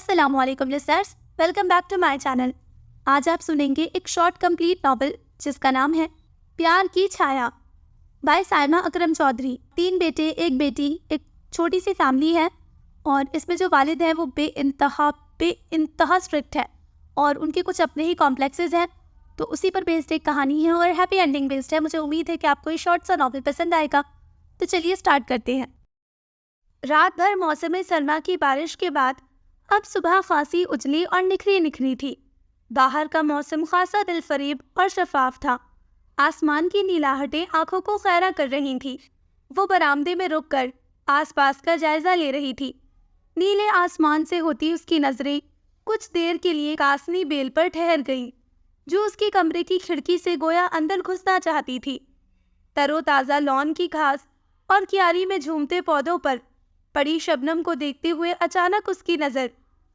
السلام علیکم listeners, welcome back to my channel. آج آپ سنیں گے ایک شارٹ کمپلیٹ ناول جس کا نام ہے پیار کی چھایا بائی سائمہ اکرم چودھری۔ 3 بیٹے، 1 بیٹی، ایک چھوٹی سی فیملی ہے اور اس میں جو والد ہے وہ بے انتہا اسٹرکٹ ہے اور ان کے کچھ اپنے ہی کمپلیکسز ہیں، تو اسی پر بیسڈ ایک کہانی ہے اور ہیپی اینڈنگ بیسڈ ہے۔ مجھے امید ہے کہ آپ کو یہ شارٹ سا ناول پسند آئے گا، تو چلیے اسٹارٹ کرتے ہیں۔ رات بھر موسم سرما کی بارش کے بعد اب صبح خاصی اجلی اور نکھری تھی۔ باہر کا موسم خاصا دل فریب اور شفاف تھا۔ آسمان کی نیلاہٹیں آنکھوں کو خیرہ کر رہی تھی۔ وہ برآمدے میں رک کر آس پاس کا جائزہ لے رہی تھی۔ نیلے آسمان سے ہوتی اس کی نظریں کچھ دیر کے لیے کاسنی بیل پر ٹھہر گئیں، جو اس کے کمرے کی کھڑکی سے گویا اندر گھسنا چاہتی تھی۔ تر و تازہ لان کی گھاس اور کیاری میں جھومتے پودوں پر پڑی شبنم کو دیکھتے ہوئے اچانک اس کی نظر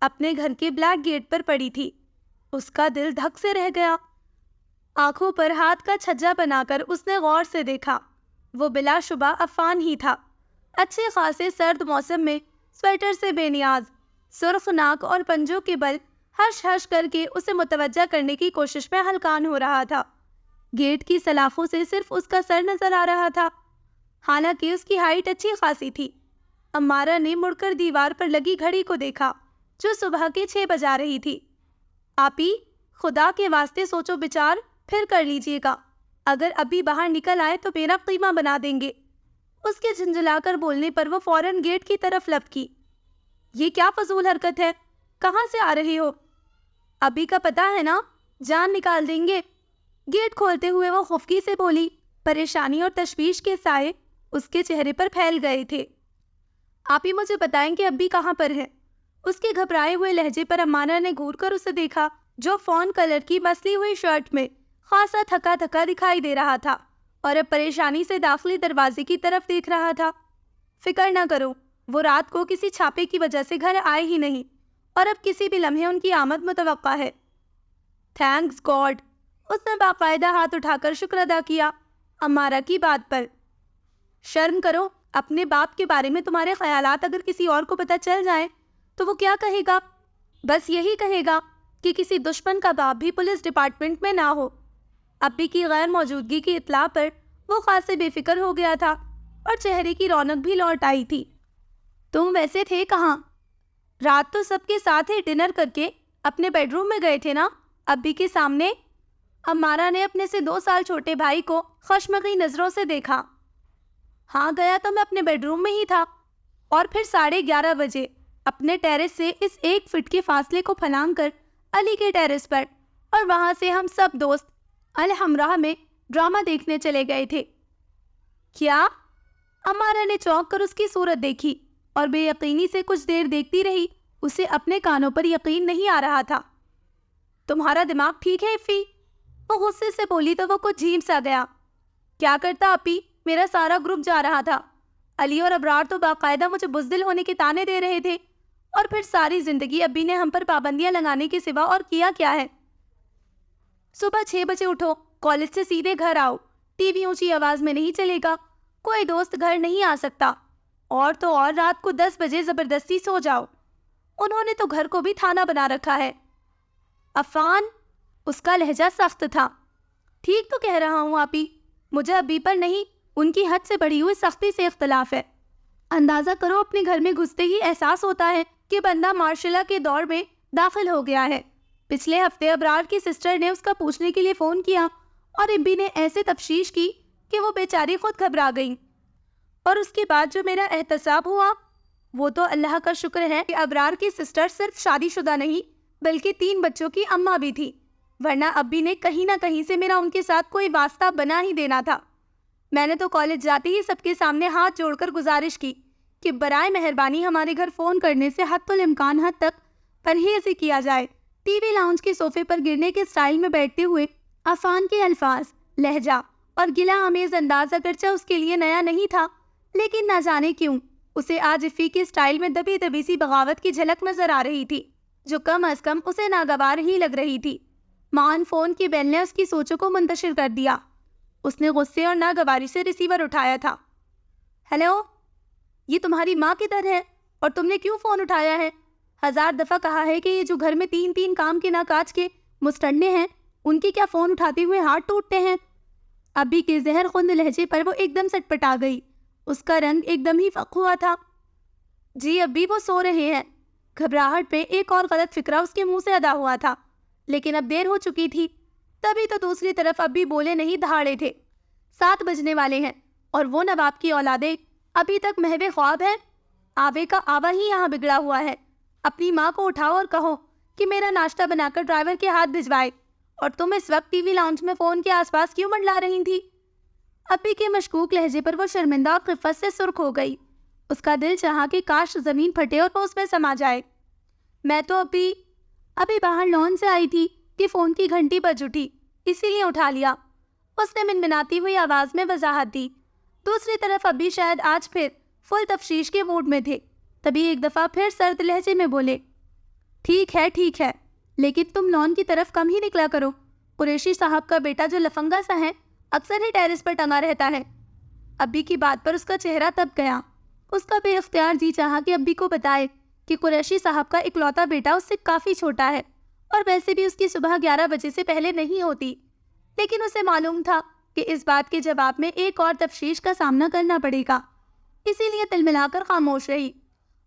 اپنے گھر کے بلیک گیٹ پر پڑی تھی۔ اس کا دل دھک سے رہ گیا۔ آنکھوں پر ہاتھ کا چھجا بنا کر اس نے غور سے دیکھا۔ وہ بلا شبہ عفان ہی تھا۔ اچھے خاصے سرد موسم میں سویٹر سے بے نیاز، سرخ ناک اور پنجوں کے بل ہش ہش کر کے اسے متوجہ کرنے کی کوشش میں ہلکان ہو رہا تھا۔ گیٹ کی سلاخوں سے صرف اس کا سر نظر آ رہا تھا، حالانکہ اس کی ہائٹ اچھی خاصی تھی۔ امارہ نے مڑ کر دیوار پر لگی گھڑی کو دیکھا جو صبح کے 6 بجا رہی تھی۔ آپی، خدا کے واسطے سوچو بچار، پھر کر لیجئے گا۔ اگر ابھی باہر نکل آئے تو میرا قیمہ بنا دیں گے۔ اس کے جھنجھلا کر بولنے پر وہ فوراً گیٹ کی طرف لپکی۔ یہ کیا فضول حرکت ہے؟ کہاں سے آ رہی ہو؟ ابھی کا پتہ ہے نا، جان نکال دیں گے۔ گیٹ کھولتے ہوئے وہ خفکی سے بولی۔ پریشانی اور تشویش کے سائے اس کے چہرے پر پھیل گئے تھے۔ آپ ہی مجھے بتائیں کہ ابھی کہاں پر ہے؟ اس کے گھبرائے ہوئے لہجے پر امانہ نے گھور کر اسے دیکھا، جو فون کلر کی مسلی ہوئی شرٹ میں خاصا تھکا دکھائی دے رہا تھا اور اب پریشانی سے داخلی دروازے کی طرف دیکھ رہا تھا۔ فکر نہ کرو، وہ رات کو کسی چھاپے کی وجہ سے گھر آئے ہی نہیں اور اب کسی بھی لمحے ان کی آمد متوقع ہے۔ تھینکس گاڈ، اس نے باقاعدہ ہاتھ اٹھا کر شکر ادا کیا امارہ کی بات پر۔ شرم کرو، اپنے باپ کے بارے میں تمہارے خیالات اگر کسی اور کو پتہ چل جائیں تو وہ کیا کہے گا؟ بس یہی کہے گا کہ کسی دشمن کا باپ بھی پولیس ڈپارٹمنٹ میں نہ ہو۔ ابی کی غیر موجودگی کی اطلاع پر وہ خاصے بے فکر ہو گیا تھا اور چہرے کی رونق بھی لوٹ آئی تھی۔ تم ویسے تھے کہاں؟ رات تو سب کے ساتھ ہی ڈنر کر کے اپنے بیڈ روم میں گئے تھے نا، ابی کے سامنے؟ امارہ نے اپنے سے 2 سال چھوٹے بھائی کو خشمگین نظروں سے دیکھا۔ ہاں، گیا تو میں اپنے بیڈ روم میں ہی تھا، اور پھر 11:30 بجے اپنے ٹیرس سے اس 1 فٹ کے فاصلے کو پھلانگ کر علی کے ٹیرس پر، اور وہاں سے ہم سب دوست الحمراہ میں ڈرامہ دیکھنے چلے گئے تھے۔ کیا؟ امارہ نے چونک کر اس کی صورت دیکھی اور بے یقینی سے کچھ دیر دیکھتی رہی۔ اسے اپنے کانوں پر یقین نہیں آ رہا تھا۔ تمہارا دماغ ٹھیک ہے افی؟ وہ غصے سے بولی تو وہ کچھ جھیم سا گیا۔ کیا کرتا اپی، میرا سارا گروپ جا رہا تھا۔ علی اور ابرار تو باقاعدہ مجھے بزدل ہونے کے تانے دے رہے تھے، اور پھر ساری زندگی ابی نے ہم پر پابندیاں لگانے کے سوا اور کیا ہے؟ صبح 6 بجے اٹھو، کالج سے سیدھے گھر آؤ، ٹی وی اونچی آواز میں نہیں چلے گا، کوئی دوست گھر نہیں آ سکتا، اور تو اور رات کو 10 بجے زبردستی سو جاؤ۔ انہوں نے تو گھر کو بھی تھانہ بنا رکھا ہے۔ عفان، اس کا لہجہ سخت تھا۔ ٹھیک تو کہہ رہا ہوں آپی، مجھے ابی پر نہیں، ان کی حد سے بڑھی ہوئی سختی سے اختلاف ہے۔ اندازہ کرو، اپنے گھر میں گھستے ہی احساس ہوتا ہے کہ بندہ مارشلہ کے دور میں داخل ہو گیا ہے۔ پچھلے ہفتے ابرار کی سسٹر نے اس کا پوچھنے کے لیے فون کیا اور ابی نے ایسے تفشیش کی کہ وہ بیچاری خود گھبرا گئیں، اور اس کے بعد جو میرا احتساب ہوا، وہ تو اللہ کا شکر ہے کہ ابرار کی سسٹر صرف شادی شدہ نہیں بلکہ 3 بچوں کی اماں بھی تھی، ورنہ ابی نے کہیں نہ کہیں سے میرا ان کے ساتھ کوئی واسطہ بنا ہی دینا تھا۔ میں نے تو کالج جاتے ہی سب کے سامنے ہاتھ جوڑ کر گزارش کی کہ برائے مہربانی ہمارے گھر فون کرنے سے حتی الامکان حد تک پرہیز ہی کیا جائے۔ ٹی وی لاؤنج کے صوفے پر گرنے کے سٹائل میں بیٹھتے ہوئے عفان کے الفاظ، لہجہ اور گلہ آمیز انداز اگرچہ اس کے لیے نیا نہیں تھا، لیکن نہ جانے کیوں اسے آج افی کے سٹائل میں دبی دبی سی بغاوت کی جھلک نظر آ رہی تھی، جو کم از کم اسے ناگوار ہی لگ رہی تھی۔ مان فون کی بیل نے اس کی سوچوں کو منتشر کر دیا۔ اس نے غصے اور ناگواری سے ریسیور اٹھایا تھا۔ ہیلو، یہ تمہاری ماں کدھر ہے اور تم نے کیوں فون اٹھایا ہے؟ 1000 دفعہ کہا ہے کہ یہ جو گھر میں 3 کام کے نہ کاج کے مستنڈے ہیں ان کے کیا فون اٹھاتے ہوئے ہاتھ ٹوٹتے ہیں۔ ابھی کے زہر خوند لہجے پر وہ ایک دم سٹپٹا گئی۔ اس کا رنگ ایک دم ہی فق ہوا تھا۔ جی ابھی وہ سو رہے ہیں۔ گھبراہٹ پہ ایک اور غلط فکرہ اس کے منہ سے ادا ہوا تھا، لیکن اب دیر ہو چکی تھی۔ تبھی تو دوسری طرف ابھی بولے نہیں دہاڑے تھے۔ 7 بجنے والے ہیں اور وہ نواب کی اولادیں ابھی تک محو خواب ہیں۔ آوے کا آوا ہی یہاں بگڑا ہوا ہے۔ اپنی ماں کو اٹھاؤ اور کہو کہ میرا ناشتہ بنا کر ڈرائیور کے ہاتھ بھجوائے، اور تم اس وقت ٹی وی لاؤنج میں فون کے آس پاس کیوں منڈلا رہی تھی؟ ابھی کے مشکوک لہجے پر وہ شرمندہ اور خفت سے سرخ ہو گئی۔ اس کا دل چاہا کہ کاش زمین پھٹے اور وہ اس میں سما جائے۔ میں تو ابھی باہر لون سے آئی تھی کہ فون کی گھنٹی بج اٹھی، اسی لیے اٹھا لیا، اس نے منمناتی ہوئی آواز میں وضاحت دی۔ دوسری طرف ابھی شاید آج پھر فل تفشیش کے موڈ میں تھے، تبھی ایک دفعہ پھر سرد لہجے میں بولے، ٹھیک ہے، لیکن تم لون کی طرف کم ہی نکلا کرو۔ قریشی صاحب کا بیٹا جو لفنگا سا ہے اکثر ہی ٹیرس پر ٹنگا رہتا ہے۔ ابھی کی بات پر اس کا چہرہ تپ گیا۔ اس کا بے اختیار جی چاہا کہ ابھی کو بتائے کہ قریشی صاحب کا اکلوتا بیٹا اس سے کافی چھوٹا ہے، اور ویسے بھی اس کی صبح 11 بجے سے پہلے نہیں ہوتی، لیکن اسے معلوم تھا کہ اس بات کے جواب میں ایک اور تفشیش کا سامنا کرنا پڑے گا، اسی لیے تل ملا کر خاموش رہی۔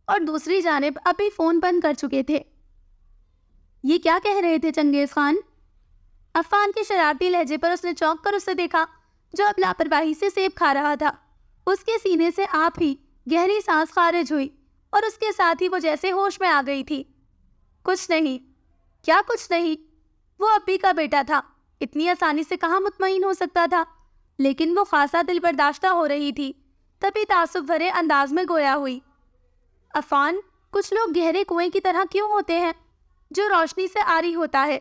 اور دوسری جانب ابھی فون بند کر چکے تھے۔ یہ کیا کہہ رہے تھے چنگیز خان؟ عفان کے شرارتی لہجے پر اس نے چونک کر اسے دیکھا، جو اب لاپرواہی سے سیب کھا رہا تھا۔ اس کے سینے سے آپ ہی گہری سانس خارج ہوئی اور اس کے ساتھ ہی وہ جیسے ہوش میں آ گئی تھی۔ کچھ نہیں۔ کیا کچھ نہیں؟ وہ ابھی کا بیٹا تھا، اتنی آسانی سے کہاں مطمئن ہو سکتا تھا؟ لیکن وہ خاصا دل برداشتہ ہو رہی تھی، تبھی تعصب بھرے انداز میں گویا ہوئی، عفان، کچھ لوگ گہرے کنویں کی طرح کیوں ہوتے ہیں جو روشنی سے عاری ہوتا ہے،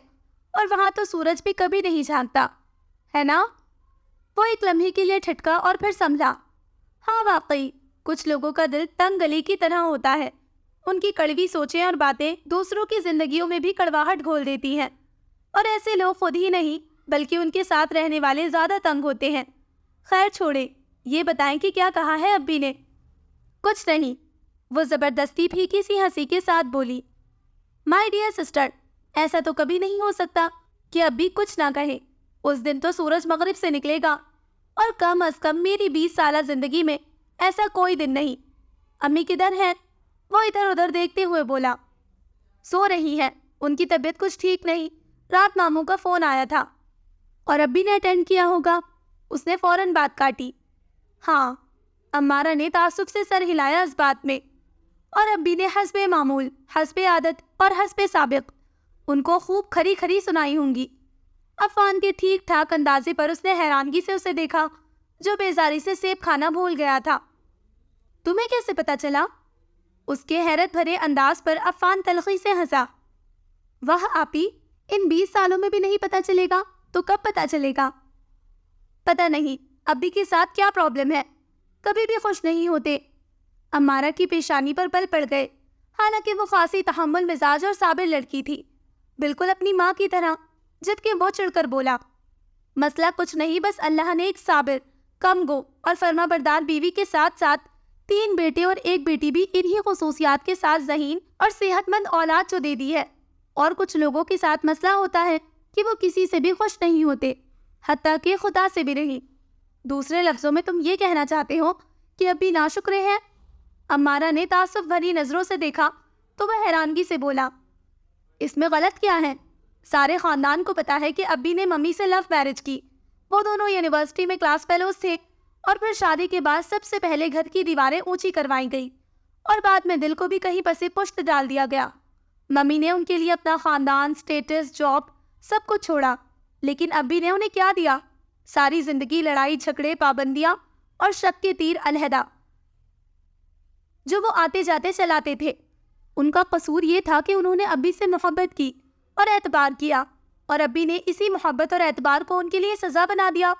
اور وہاں تو سورج بھی کبھی نہیں جھانکتا ہے نا؟ وہ ایک لمحے کے لیے ٹھٹکا اور پھر سمجھا، ہاں واقعی کچھ لوگوں کا دل تنگ گلی کی طرح ہوتا ہے۔ ان کی کڑوی سوچیں اور باتیں دوسروں کی زندگیوں میں بھی کڑواہٹ گھول دیتی ہیں، اور ایسے لوگ خود ہی نہیں بلکہ ان کے ساتھ رہنے والے زیادہ تنگ ہوتے ہیں۔ خیر چھوڑے، یہ بتائیں کہ کیا کہا ہے ابی نے؟ کچھ نہیں، وہ زبردستی پھیکی سی ہنسی کے ساتھ بولی، مائی ڈیئر سسٹر، ایسا تو کبھی نہیں ہو سکتا کہ ابھی کچھ نہ کہے۔ اس دن تو سورج مغرب سے نکلے گا، اور کم از کم میری 20 سالہ زندگی میں ایسا کوئی دن نہیں۔ امی کدھر ہیں؟ وہ ادھر ادھر دیکھتے ہوئے بولا، سو رہی ہیں، ان کی طبیعت کچھ ٹھیک نہیں، رات ماموں کا فون آیا تھا۔ اور ابھی نے اٹینڈ کیا ہوگا؟ اس نے فوراً بات کاٹی۔ ہاں، امارہ نے تعصب سے سر ہلایا اس بات میں، اور ابھی نے حسب معمول، حسب عادت اور حسب سابق ان کو خوب کھری کھری سنائی ہوں گی۔ عفان کے ٹھیک ٹھاک اندازے پر اس نے حیرانگی سے اسے دیکھا، جو بیزاری سے سیب کھانا بھول گیا تھا۔ تمہیں کیسے پتا چلا؟ اس کے حیرت بھرے انداز پر عفان تلخی سے ہنسا۔ واہ آپی، ان 20 سالوں میں بھی نہیں پتا چلے گا تو کب پتا چلے گا؟ پتا نہیں ابھی کے ساتھ کیا پرابلم ہے، کبھی بھی خوش نہیں ہوتے۔ امارہ کی پیشانی پر بل پڑ گئے، حالانکہ وہ خاصی تحمل مزاج اور صابر لڑکی تھی، بالکل اپنی ماں کی طرح، جبکہ وہ چڑھ کر بولا، مسئلہ کچھ نہیں، بس اللہ نے ایک صابر، کم گو اور فرما بردار بیوی کے ساتھ ساتھ 3 بیٹے اور 1 بیٹی بھی انہی خصوصیات کے ساتھ ذہین اور صحت مند اولاد جو دے دی ہے۔ اور کچھ لوگوں کے ساتھ مسئلہ ہوتا ہے کہ وہ کسی سے بھی خوش نہیں ہوتے، حتیٰ کہ خدا سے بھی نہیں۔ دوسرے لفظوں میں تم یہ کہنا چاہتے ہو کہ ابھی ناشکرے ہیں؟ امارہ نے تعصب بھری نظروں سے دیکھا تو وہ حیرانگی سے بولا، اس میں غلط کیا ہے؟ سارے خاندان کو پتا ہے کہ ابی نے ممی سے لو میرج کی۔ وہ دونوں یونیورسٹی میں کلاس فیلوز تھے، اور پھر شادی کے بعد سب سے پہلے گھر کی دیواریں اونچی کروائی گئی، اور بعد میں دل کو بھی کہیں پسے پشت ڈال دیا گیا۔ ممی نے ان کے لیے اپنا خاندان، سٹیٹس، جاب سب کچھ چھوڑا، لیکن ابی نے انہیں کیا دیا؟ ساری زندگی لڑائی جھگڑے، پابندیاں اور شک کے تیر علیحدہ جو وہ آتے جاتے چلاتے تھے۔ ان کا قصور یہ تھا کہ انہوں نے ابی سے محبت کی اور اعتبار کیا، اور ابی نے اسی محبت اور اعتبار کو ان کے لیے سزا بنا دیا۔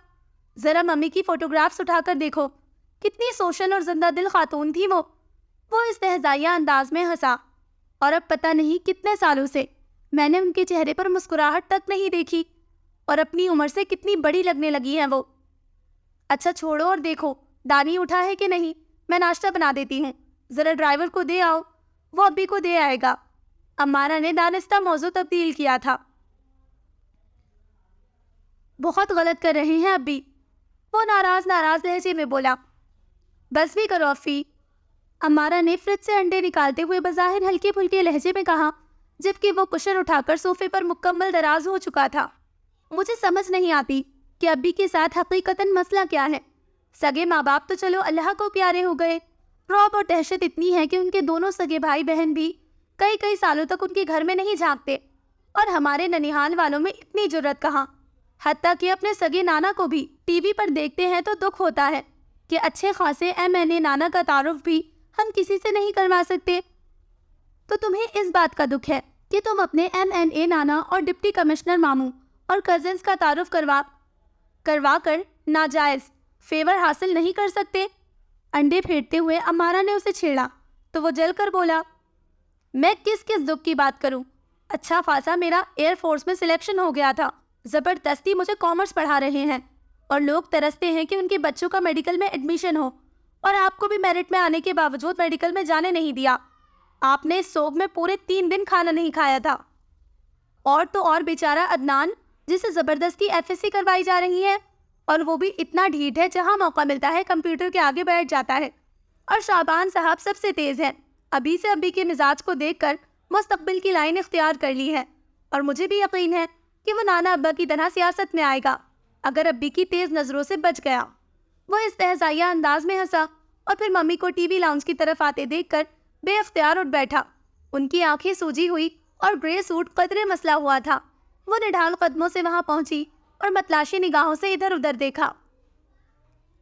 ذرا ممی کی فوٹوگرافس اٹھا کر دیکھو، کتنی سوشل اور زندہ دل خاتون تھی وہ استہزائیہ انداز میں ہنسا، اور اب پتہ نہیں کتنے سالوں سے میں نے ان کے چہرے پر مسکراہٹ تک نہیں دیکھی، اور اپنی عمر سے کتنی بڑی لگنے لگی ہیں وہ۔ اچھا چھوڑو اور دیکھو دانی اٹھا ہے کہ نہیں، میں ناشتہ بنا دیتی ہوں، ذرا ڈرائیور کو دے آؤ، وہ ابھی کو دے آئے گا۔ امارہ نے دانستہ موضوع تبدیل کیا تھا۔ بہت غلط کر رہے ہیں ابھی، وہ ناراض لہجے میں بولا۔ بس بھی کرو افی، امارہ نے فریج سے انڈے نکالتے ہوئے بظاہر ہلکے پھلکے لہجے میں کہا، جبکہ وہ کشن اٹھا کر صوفے پر مکمل دراز ہو چکا تھا۔ مجھے سمجھ نہیں آتی کہ ابی کے ساتھ حقیقتاً مسئلہ کیا ہے۔ سگے ماں باپ تو چلو اللہ کو پیارے ہو گئے، رعب اور دہشت اتنی ہے کہ ان کے دونوں سگے بھائی بہن بھی کئی سالوں تک ان کے گھر میں نہیں جھانکتے، اور ہمارے ننیحال والوں میں اتنی جرت کہاں، حتیٰ کہ اپنے سگے نانا کو بھی ٹی وی پر دیکھتے ہیں تو دکھ ہوتا ہے کہ اچھے خاصے MNA نانا کا تعارف بھی ہم کسی سے نہیں کروا سکتے۔ تو تمہیں اس بات کا دکھ ہے کہ تم اپنے MNA نانا اور ڈپٹی کمشنر ماموں اور کزنز کا تعارف کروا کر ناجائز فیور حاصل نہیں کر سکتے؟ انڈے پھیرتے ہوئے امارہ نے اسے چھیڑا تو وہ جل کر بولا، میں کس دکھ کی بات کروں؟ اچھا خاصا میرا ایئر فورس میں سلیکشن ہو گیا تھا، زبردستی مجھے کامرس پڑھا رہے ہیں، اور لوگ ترستے ہیں کہ ان کے بچوں کا میڈیکل میں ایڈمیشن ہو، اور آپ کو بھی میرٹ میں آنے کے باوجود میڈیکل میں جانے نہیں دیا۔ آپ نے سوگ میں پورے 3 دن کھانا نہیں کھایا تھا۔ اور تو اور بیچارہ عدنان، جسے زبردستی FSC کروائی جا رہی ہے، اور وہ بھی اتنا ڈھیٹ ہے، جہاں موقع ملتا ہے کمپیوٹر کے آگے بیٹھ جاتا ہے۔ اور شعبان صاحب سب سے تیز ہیں، ابھی سے ابھی کے مزاج کو دیکھ کر مستقبل کی لائن اختیار کر لی ہے، اور مجھے بھی یقین ہے کہ وہ نانا ابا کی طرح سیاست میں آئے گا اگر ابی کی تیز نظروں سے بچ گیا۔ وہ استہزائیہ انداز میں ہنسا اور پھر ممی کو ٹی وی لاؤنج کی طرف آتے دیکھ کر بے اختیار اٹھ بیٹھا۔ ان کی آنکھیں سوجی ہوئی اور گرے سوٹ قدرے مسلا ہوا تھا۔ وہ نڈھال قدموں سے وہاں پہنچی اور متلاشی نگاہوں سے ادھر ادھر دیکھا۔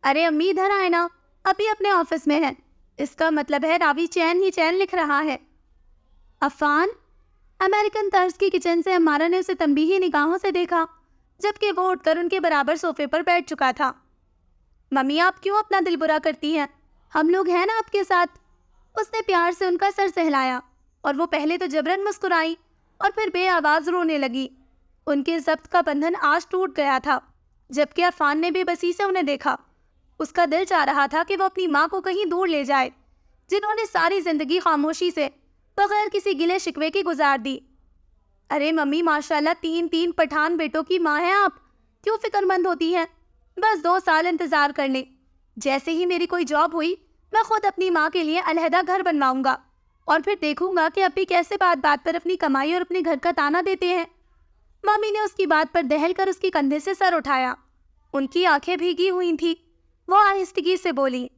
ارے امی ادھر آئے نا، ابھی اپنے آفس میں ہے، اس کا مطلب ہے راوی چین ہی چین لکھ رہا ہے۔ عفان، امریکن طرز کی کچن سے امارہ نے اسے تنبیہی نگاہوں سے دیکھا، جبکہ وہ اٹھ کر ان کے برابر صوفے پر بیٹھ چکا تھا۔ ممی آپ کیوں اپنا دل برا کرتی ہیں؟ ہم لوگ ہیں نا آپ کے ساتھ۔ اس نے پیار سے ان کا سر سہلایا، اور وہ پہلے تو جبرن مسکرائی اور پھر بے آواز رونے لگی۔ ان کے ضبط کا بندھن آج ٹوٹ گیا تھا، جبکہ عفان نے بے بسی سے انہیں دیکھا۔ اس کا دل چاہ رہا تھا کہ وہ اپنی ماں کو کہیں دور لے جائے، جنہوں نے ساری زندگی خاموشی سے بغیر کسی گلے شکوے کی گزار دی۔ ارے ممی ماشاءاللہ 3 پٹھان بیٹوں کی ماں ہیں آپ، کیوں فکر مند ہوتی ہیں؟ بس 2 سال انتظار کر لیں، جیسے ہی میری کوئی جاب ہوئی میں خود اپنی ماں کے لیے علیحدہ گھر بنواؤں گا، اور پھر دیکھوں گا کہ ابھی کیسے بات پر اپنی کمائی اور اپنے گھر کا تانا دیتے ہیں۔ مامی نے اس کی بات پر دہل کر اس کی کندھے سے سر اٹھایا۔ ان کی آنکھیں بھیگی ہوئی تھیں۔ وہ آہستگی سے بولی،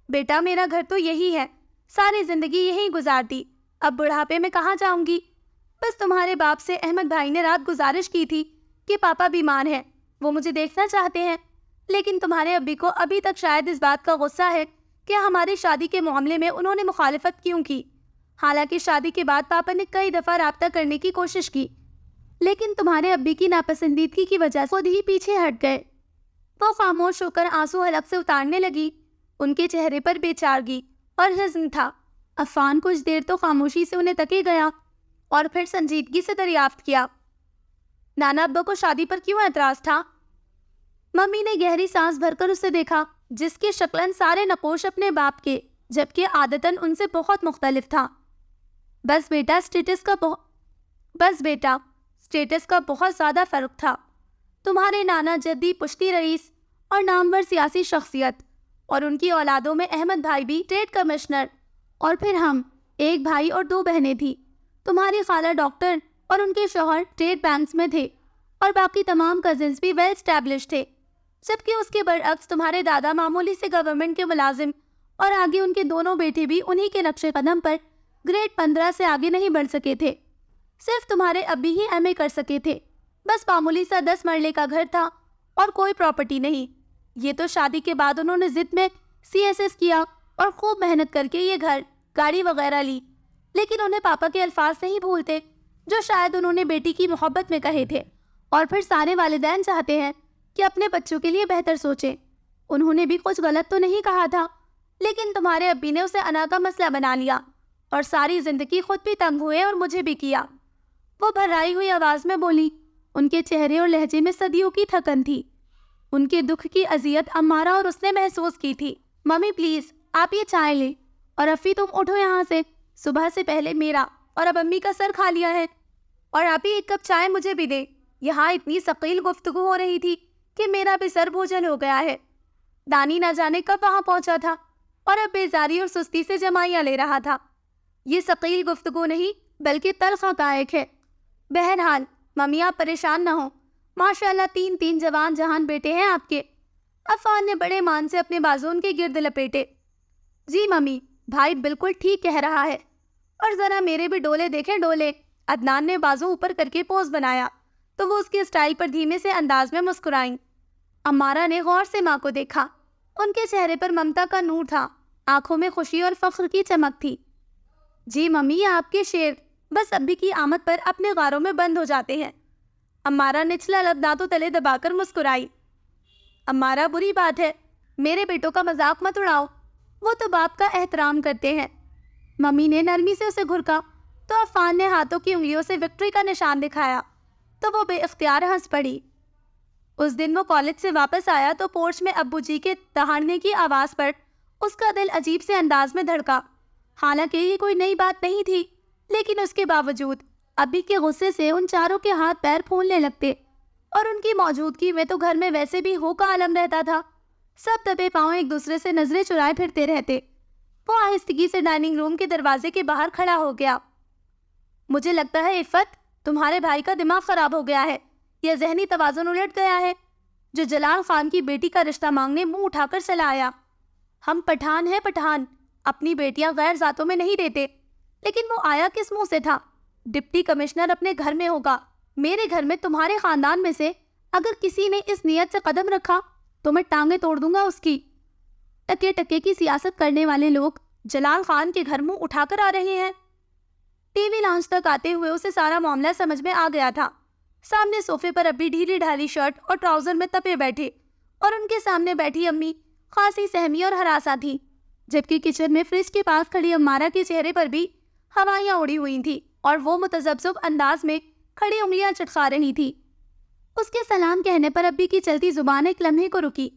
بیٹا میرا گھر تو یہی ہے، ساری زندگی یہی گزار دی، اب بڑھاپے میں کہاں جاؤں گی؟ بس تمہارے باپ سے احمد بھائی نے رات گزارش کی تھی کہ پاپا بیمار ہیں، وہ مجھے دیکھنا چاہتے ہیں، لیکن تمہارے ابی کو ابھی تک شاید اس بات کا غصہ ہے کہ ہماری شادی کے معاملے میں انہوں نے مخالفت کیوں کی۔ حالانکہ شادی کے بعد پاپا نے کئی دفعہ رابطہ کرنے کی کوشش کی، لیکن تمہارے ابی کی ناپسندیدگی کی وجہ سے خود ہی پیچھے ہٹ گئے۔ وہ خاموش ہو کر آنسو حلق سے اتارنے لگی۔ ان کے چہرے پر بے چارگی اور حزن تھا۔ عفان کچھ دیر تو خاموشی سے انہیں تکے گیا اور پھر سنجیدگی سے دریافت کیا، نانا ابا کو شادی پر کیوں اعتراض تھا؟ ممی نے گہری سانس بھر کر اسے دیکھا، جس کے شکلاً سارے نقوش اپنے باپ کے، جبکہ عادتاً ان سے بہت مختلف تھا۔ بس بیٹا سٹیٹس کا بہت زیادہ فرق تھا۔ تمہارے نانا جدی پشتی رئیس اور نامور سیاسی شخصیت، اور ان کی اولادوں میں احمد بھائی بھی اسٹیٹ کمشنر، اور پھر ہم، ایک بھائی اور 2 بہنیں تھیں۔ تمہاری خالہ ڈاکٹر اور ان کے شوہر اسٹیٹ بینکس میں تھے، اور باقی تمام کزنز بھی ویل اسٹیبلش تھے، جبکہ اس کے برعکس تمہارے دادا معمولی سے گورنمنٹ کے ملازم، اور آگے ان کے دونوں بیٹے بھی انہی کے نقش قدم پر گریڈ 15 سے آگے نہیں بڑھ سکے تھے۔ صرف تمہارے ابی ہی MA کر سکے تھے۔ بس معمولی سا 10 مرلے کا گھر تھا اور کوئی پراپرٹی نہیں۔ یہ تو شادی کے بعد انہوں نے ضد میں CSS کیا اور خوب محنت کر کے یہ گھر، گاڑی وغیرہ لی، لیکن انہیں پاپا کے الفاظ نہیں بھولتے جو شاید انہوں نے بیٹی کی محبت میں کہے تھے، اور پھر سارے والدین چاہتے ہیں کہ اپنے بچوں کے لیے بہتر سوچیں۔ انہوں نے بھی کچھ غلط تو نہیں کہا تھا، لیکن تمہارے ابی نے اسے انا کا مسئلہ بنا لیا، اور ساری زندگی خود بھی تنگ ہوئے اور مجھے بھی کیا۔ وہ بھرائی ہوئی آواز میں بولی۔ ان کے چہرے اور لہجے میں صدیوں کی تھکن تھی۔ ان کے دکھ کی اذیت امارہ اور اس نے محسوس کی تھی۔ ممی پلیز آپ یہ چائے لیں، اور افی تم اٹھو یہاں سے، صبح سے پہلے میرا اور اب امی کا سر کھا لیا ہے۔ اور آپ ہی ایک کپ چائے مجھے بھی دے۔ یہاں اتنی ثقیل گفتگو ہو رہی تھی کہ میرا بھی سر بوجھل ہو گیا ہے۔ دانی نہ جانے کب وہاں پہنچا تھا اور اب بیزاری اور سستی سے جمائیاں لے رہا تھا۔ یہ ثقیل گفتگو نہیں بلکہ تلخ حقائق ہے۔ بہرحال ممی آپ پریشان نہ ہوں، ماشاءاللہ تین جوان جہان بیٹے ہیں آپ کے۔ عفان نے بڑے مان سے اپنے بازو ان کے گرد لپیٹے۔ جی ممی، بھائی بالکل ٹھیک کہہ رہا ہے، اور ذرا میرے بھی ڈولے دیکھیں ڈولے۔ عدنان نے بازو اوپر کر کے پوز بنایا تو وہ اس کے اسٹائل پر دھیمے سے انداز میں مسکرائیں۔ امارہ نے غور سے ماں کو دیکھا۔ ان کے چہرے پر ممتا کا نور تھا، آنکھوں میں خوشی اور فخر کی چمک تھی۔ جی ممی، یہ آپ کے شیر بس ابھی کی آمد پر اپنے غاروں میں بند ہو جاتے ہیں۔ امارہ نچلا لب دانتوں تلے دبا کر مسکرائی۔ امارہ بری بات ہے، میرے بیٹوں کا مذاق مت اڑاؤ، وہ تو باپ کا احترام کرتے ہیں۔ ممی نے نرمی سے اسے گھرکا تو عفان نے ہاتھوں کی انگلیوں سے وکٹری کا نشان دکھایا تو وہ بے اختیار ہنس پڑی۔ اس دن وہ کالج سے واپس آیا تو پورچ میں ابو جی کے دہاڑنے کی آواز پر اس کا دل عجیب سے انداز میں دھڑکا۔ حالانکہ یہ کوئی نئی بات نہیں تھی، لیکن اس کے باوجود ابھی کے غصے سے ان چاروں کے ہاتھ پیر پھولنے لگتے، اور ان کی موجودگی میں تو گھر میں ویسے بھی ہو کا عالم رہتا تھا۔ سب دبے پاؤں ایک دوسرے سے نظریں چرائے پھرتے رہتے۔ وہ آہستگی سے ڈائننگ روم کے دروازے کے باہر کھڑا ہو گیا۔ مجھے لگتا ہے عفت، تمہارے بھائی کا دماغ خراب ہو گیا ہے، یہ ذہنی توازن الٹ گیا ہے۔ جو جلال خان کی بیٹی کا رشتہ مانگنے منہ اٹھا کر چلا آیا۔ ہم پٹھان ہیں پٹھان، اپنی بیٹیاں غیر ذاتوں میں نہیں دیتے۔ لیکن وہ آیا کس منہ سے تھا؟ ڈپٹی کمشنر اپنے گھر میں ہوگا، میرے گھر میں تمہارے خاندان میں سے اگر کسی نے اس نیت سے قدم رکھا تو میں ٹانگیں توڑ دوں گا اس کی۔ ٹکے ٹکے کی سیاست کرنے والے لوگ جلال خان کے گھر منہ اٹھا کر آ رہے ہیں۔ ٹی وی لانچ تک آتے ہوئے اسے سارا معاملہ سمجھ میں آ گیا تھا۔ سامنے صوفے پر ابھی ڈھیلی ڈھالی شرٹ اور ٹراؤزر میں تپے بیٹھے، اور ان کے سامنے بیٹھی امی خاصی سہمی اور ہراساں تھی، جبکہ کچن میں فریج کے پاس کھڑی امارہ کے چہرے پر بھی ہوائیاں اڑی ہوئی تھیں اور وہ متذبذب انداز میں کھڑی انگلیاں چٹکا رہی تھی۔ اس کے سلام کہنے پر ابی کی چلتی زبان ایک لمحے کو رکی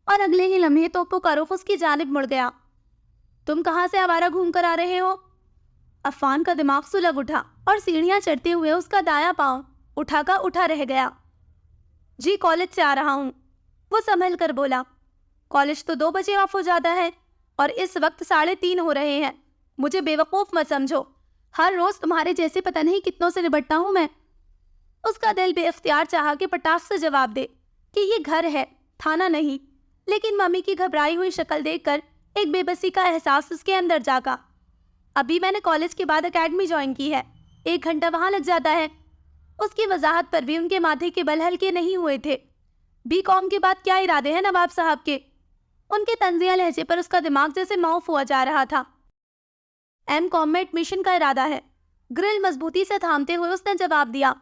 اور اگلے ہی لمحے توپو کا رخ اس کی جانب مڑ گیا۔ تم کہاں سے آوارہ گھوم کر آ رہے ہو؟ عفان کا دماغ سلگ اٹھا اور سیڑھیاں چڑھتے ہوئے اس کا دایاں پاؤں اٹھا رہ گیا۔ جی کالج سے آ رہا ہوں، وہ سنبھل کر بولا۔ کالج تو 2 بجے آف ہو جاتا ہے اور اس وقت 3:30 ہو رہے ہیں۔ مجھے بے وقوف مت سمجھو، ہر روز تمہارے جیسے پتہ نہیں کتنوں سے نبٹتا ہوں میں۔ اس کا دل بے اختیار چاہا کہ پٹاخ سے جواب دے کہ یہ گھر ہے، تھانہ نہیں، لیکن ممی کی گھبرائی ہوئی شکل دیکھ کر ایک بے بسی کا احساس اس کے اندر جاگا۔ ابھی میں نے کالج کے بعد اکیڈمی جوائن کی ہے، 1 گھنٹہ وہاں لگ جاتا ہے۔ اس کی وضاحت پر بھی ان کے ماتھے کے بل ہلکے نہیں ہوئے تھے۔ بی کام کے بعد کیا ارادے ہیں نواب صاحب کے؟ ان کے طنزیہ لہجے پر اس کا دماغ جیسے معاف ہوا جا رہا تھا۔ ایم کام میں ایڈمیشن کا ارادہ ہے، گرل مضبوطی سے تھامتے ہوئے اس نے جواب دیا۔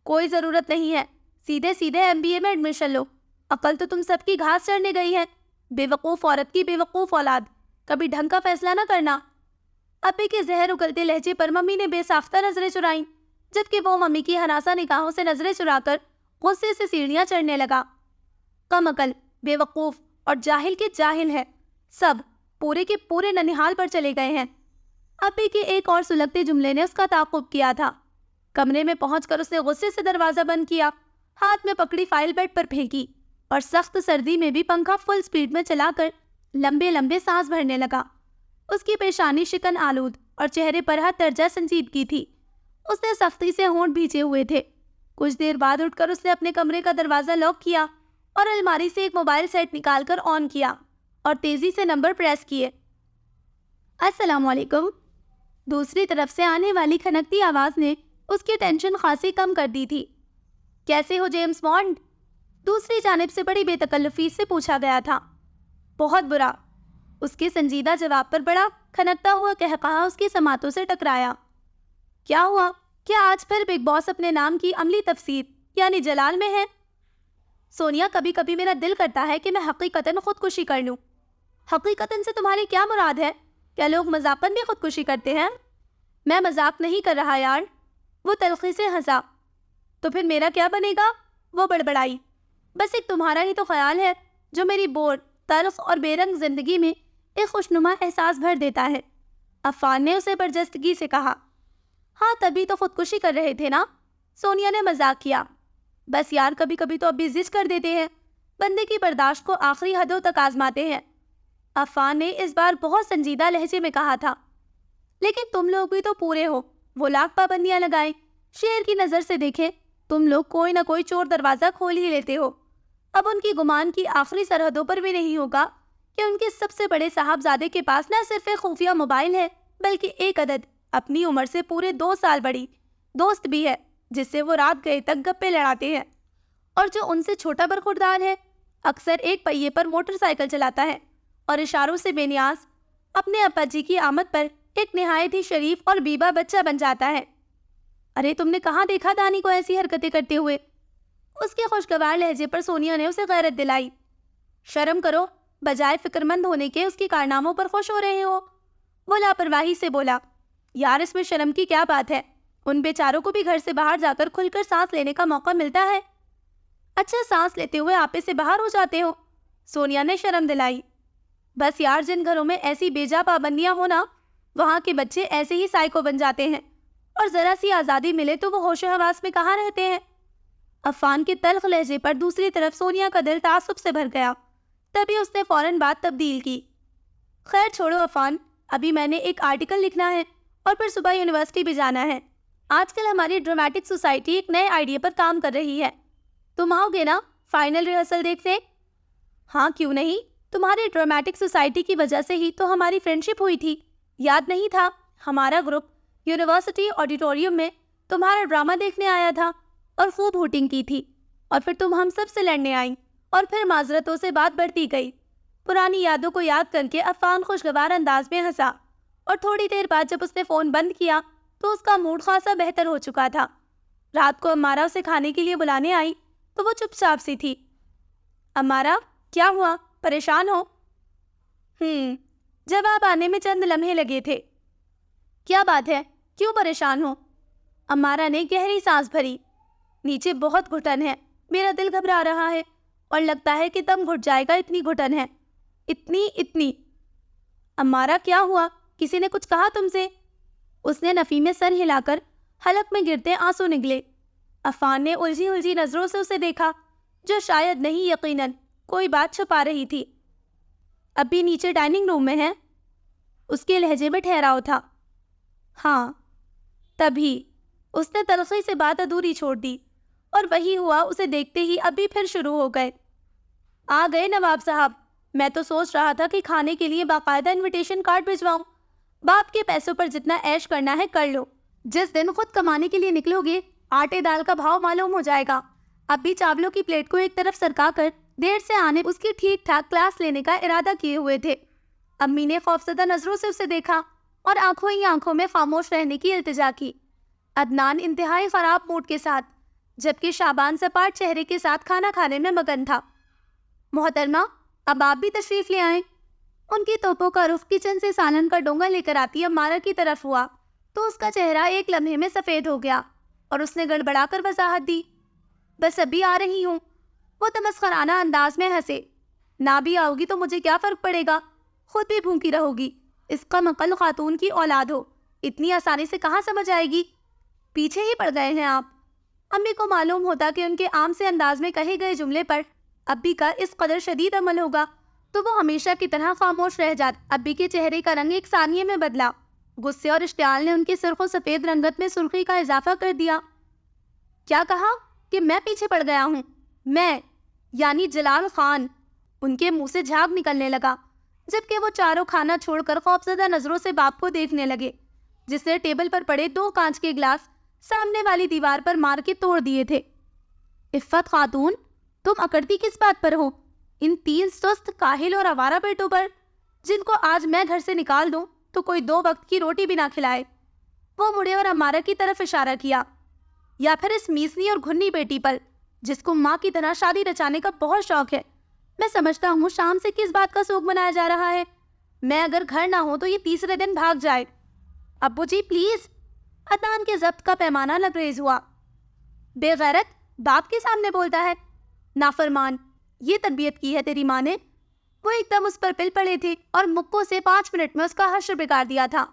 کوئی ضرورت نہیں ہے، سیدھے ایم بی اے میں ایڈمیشن لو، عقل تو تم سب کی گھاس چڑھنے گئی ہے۔ بے وقوف عورت کی بے وقوف اولاد، کبھی ڈھنگ کا فیصلہ نہ کرنا۔ ابے کے زہر اگلتے لہجے پر ممی نے بے ساختہ نظریں چرائیں، جبکہ وہ ممی کی ہراساں نگاہوں سے نظریں چرا کر غصے سے سیڑھیاں چڑھنے لگا۔ کم عقل، بے وقوف اور جاہل کے جاہل ہے، سب پورے کے پورے ننہال پر چلے گئے ہیں۔ ابے کے ایک اور سلگتے جملے نے اس کا تعاقب کیا تھا۔ کمرے میں پہنچ کر اس نے غصے سے دروازہ بند کیا، ہاتھ میں پکڑی فائل بیڈ پر پھینکی اور سخت سردی میں بھی پنکھا فل سپیڈ میں چلا کر لمبے لمبے سانس بھرنے لگا۔ اس کی پیشانی شکن آلود اور چہرے پر ہر درجہ سنجیدگی تھی۔ اس نے سختی سے ہونٹ بھیجے ہوئے تھے۔ کچھ دیر بعد اٹھ کر اس نے اپنے کمرے کا دروازہ لاک کیا اور الماری سے ایک موبائل سیٹ نکال کر آن کیا اور تیزی سے نمبر پریس کیے۔ السلام علیکم۔ دوسری طرف سے آنے والی کھنکتی آواز نے اس کی ٹینشن خاصی کم کر دی تھی۔ کیسے ہو جیمز بانڈ؟ دوسری جانب سے بڑی بے تکلفی سے پوچھا گیا تھا۔ بہت برا، اس کے سنجیدہ جواب پر بڑا کھنکتا ہوا قہقہا اس کی سماعتوں سے ٹکرایا۔ کیا ہوا؟ کیا آج پھر بگ باس اپنے نام کی عملی تفسیر یعنی جلال میں ہے؟ سونیا، کبھی کبھی میرا دل کرتا ہے کہ میں حقیقتاً خودکشی کر لوں۔ حقیقتاً سے تمہاری کیا مراد ہے؟ کیا لوگ مذاقاً بھی خودکشی کرتے ہیں؟ میں مذاق نہیں کر رہا یار، وہ تلخی سے ہنسا۔ تو پھر میرا کیا بنے گا؟ وہ بڑبڑائی۔ بس ایک تمہارا ہی تو خیال ہے جو میری بور، تلخ اور بے رنگ زندگی میں ایک خوشنما احساس بھر دیتا ہے، عفان نے اسے برجستگی سے کہا۔ ہاں تبھی تو خودکشی کر رہے تھے نا، سونیا نے مذاق کیا۔ بس یار کبھی کبھی تو ابھی ضد کر دیتے ہیں، بندے کی برداشت کو آخری حدوں تک آزماتے ہیں۔ عفان نے اس بار بہت سنجیدہ لہجے میں کہا تھا۔ لیکن تم لوگ بھی تو پورے ہو، وہ لاکھ پابندیاں لگائیں، شیر کی نظر سے دیکھیں، تم لوگ کوئی نہ کوئی چور دروازہ کھول ہی لیتے ہو۔ اب ان کی گمان کی آخری سرحدوں پر بھی نہیں ہوگا کہ ان کے سب سے بڑے صاحبزادے کے پاس نہ صرف ایک خفیہ موبائل ہے بلکہ ایک عدد اپنی عمر سے پورے 2 سال بڑی دوست بھی ہے، جس سے وہ رات گئے تک گپے لڑاتے ہیں، اور جو ان سے چھوٹا برخوردار ہے، اکثر ایک پہیے پر موٹر سائیکل چلاتا ہے اور اشاروں سے بے نیاز اپنے ابا جی کی آمد پر ایک نہایت ہی شریف اور بیبا بچہ بن جاتا ہے۔ ارے تم نے کہاں دیکھا دانی کو ایسی حرکتیں کرتے ہوئے؟ اس کے خوشگوار لہجے پر سونیا نے اسے غیرت دلائی۔ شرم کرو، بجائے فکر مند ہونے کے اس کے کارناموں پر خوش ہو رہے ہو۔ وہ لاپرواہی سے بولا۔ یار اس میں شرم کی کیا بات ہے؟ ان بیچاروں کو بھی گھر سے باہر جا کر کھل کر سانس لینے کا موقع ملتا ہے۔ اچھا سانس لیتے ہوئے آپے سے باہر ہو جاتے ہو، سونیا نے شرم دلائی۔ بس یار جن گھروں میں ایسی بیجا پابندیاں ہونا، وہاں کے بچے ایسے ہی سائیکو بن جاتے ہیں، اور ذرا سی آزادی ملے تو وہ ہوش و حواس میں کہاں رہتے ہیں۔ عفان کے تلخ لہجے پر دوسری طرف سونیا کا دل تعصب سے بھر گیا، تبھی اس نے فوراً بات تبدیل کی۔ خیر چھوڑو عفان، ابھی میں نے ایک آرٹیکل لکھنا ہے اور پھر صبح یونیورسٹی بھی جانا ہے۔ آج کل ہماری ڈرامٹک سوسائٹی ایک نئے آئیڈیا پر کام کر رہی ہے، تم آؤ گے نا فائنل ریہرسل دیکھتے؟ ہاں کیوں نہیں، تمہاری ڈرامٹک سوسائٹی کی وجہ سے ہی تو ہماری فرینڈشپ ہوئی تھی، یاد نہیں تھا؟ ہمارا گروپ یونیورسٹی آڈیٹوریم میں تمہارا ڈرامہ دیکھنے آیا تھا اور خوب ہوٹنگ کی تھی، اور پھر تم ہم سب سے لڑنے آئیں، اور پھر معذرتوں سے بات بڑھتی گئی۔ پرانی یادوں کو یاد کر کے عفان خوشگوار انداز میں ہنسا، اور تھوڑی دیر بعد جب اس نے فون بند کیا تو اس کا موڈ خاصا بہتر ہو چکا تھا۔ رات کو امارا اسے کھانے کے لیے بلانے آئی تو وہ چپ چاپ سی تھی۔ امارا کیا ہوا، پریشان ہو؟ جواب آنے میں چند لمحے لگے تھے۔ کیا بات ہے، کیوں پریشان ہو؟ امارا نے گہری سانس بھری۔ نیچے بہت گھٹن ہے، میرا دل گھبرا رہا ہے اور لگتا ہے کہ دم گھٹ جائے گا، اتنی گھٹن ہے، اتنی۔ امارا کیا ہوا، کسی نے کچھ کہا تم سے؟ اس نے نفی میں سر ہلا کر حلق میں گرتے آنسو نگلے۔ عفان نے الجھی نظروں سے اسے دیکھا، جو شاید نہیں یقیناً کوئی بات چھپا رہی تھی۔ ابھی نیچے ڈائننگ روم میں ہے؟ اس کے لہجے میں ٹھہراؤ تھا۔ ہاں۔ تبھی اس نے تلخی سے بات ادھوری چھوڑ دی، اور وہی ہوا اسے دیکھتے ہی ابھی پھر شروع ہو گئے۔ آ گئے نواب صاحب، میں تو سوچ رہا تھا کہ کھانے کے لیے باقاعدہ انویٹیشن کارڈ بھجواؤں۔ باپ کے پیسوں پر جتنا عیش کرنا ہے کر لو، جس دن خود کمانے کے لیے نکلو گے آٹے دال کا بھاؤ معلوم ہو جائے گا۔ اب بھی چاولوں کی پلیٹ کو ایک طرف سرکا کر دیر سے آنے اس کی ٹھیک ٹھاک کلاس لینے کا ارادہ کیے ہوئے تھے۔ امی نے خوفزدہ نظروں سے اسے دیکھا اور آنکھوں ہی آنکھوں میں خاموش رہنے کی التجا کی۔ عدنان انتہائی خراب موڈ کے ساتھ، جبکہ شعبان سپاٹ چہرے کے ساتھ کھانا کھانے میں مگن تھا۔ محترمہ، اب آپ بھی تشریف لے آئیں۔ ان کی توپوں کا رخ کچن سے سالن کا ڈونگا لے کر آتی امارا کی طرف ہوا تو اس کا چہرہ ایک لمحے میں سفید ہو گیا اور اس نے گڑبڑا کر وضاحت دی۔ بس ابھی آ رہی ہوں۔ وہ تمسخرانہ انداز میں ہنسے۔ نہ بھی آؤ گی تو مجھے کیا فرق پڑے گا، خود بھی بھوکی رہو گی، اس کا مقل خاتون کی اولاد ہو، اتنی آسانی سے کہاں سمجھ آئے گی؟ پیچھے ہی پڑ گئے ہیں آپ۔ امی کو معلوم ہوتا کہ ان کے عام سے انداز میں کہے گئے جملے پر ابی کا اس قدر شدید عمل ہوگا تو وہ ہمیشہ کی طرح خاموش رہ جاتے۔ ابی کے چہرے کا رنگ ایک ثانیے میں بدلا، غصے اور اشتعال نے ان کی سرخ و سفید رنگت میں سرخی کا اضافہ کر دیا۔ کیا کہا کہ میں پیچھے پڑ گیا ہوں؟ میں یعنی جلال خان؟ ان کے منہ سے جھاگ نکلنے لگا، جبکہ وہ چاروں کھانا چھوڑ کر خوفزدہ نظروں سے باپ کو دیکھنے لگے، جس نے ٹیبل پر پڑے 2 کانچ کے گلاس سامنے والی دیوار پر مار کے توڑ دیے تھے۔ عفت خاتون، تم اکڑتی کس بات پر ہو؟ ان 3 سست کاہل اور آوارہ بیٹوں پر، جن کو آج میں گھر سے نکال دوں تو کوئی 2 وقت کی روٹی بھی نہ کھلائے۔ وہ مڑے اور امارا کی طرف اشارہ کیا۔ یا پھر اس میسنی اور گھنی بیٹی پر، جس کو ماں کی طرح شادی رچانے کا بہت شوق ہے۔ میں سمجھتا ہوں شام سے کس بات کا سوگ منایا جا رہا ہے۔ میں اگر گھر نہ ہوں تو یہ تیسرے دن بھاگ جائے۔ ابو جی پلیز۔ عدنان کے ضبط کا پیمانہ لبریز ہوا۔ بے غیرت، باپ کے سامنے بولتا ہے؟ نافرمان، یہ تربیت کی ہے تیری ماں نے؟ وہ ایک دم اس پر پل پڑے تھے اور مکوں سے 5 منٹ میں اس کا حشر بگاڑ دیا تھا۔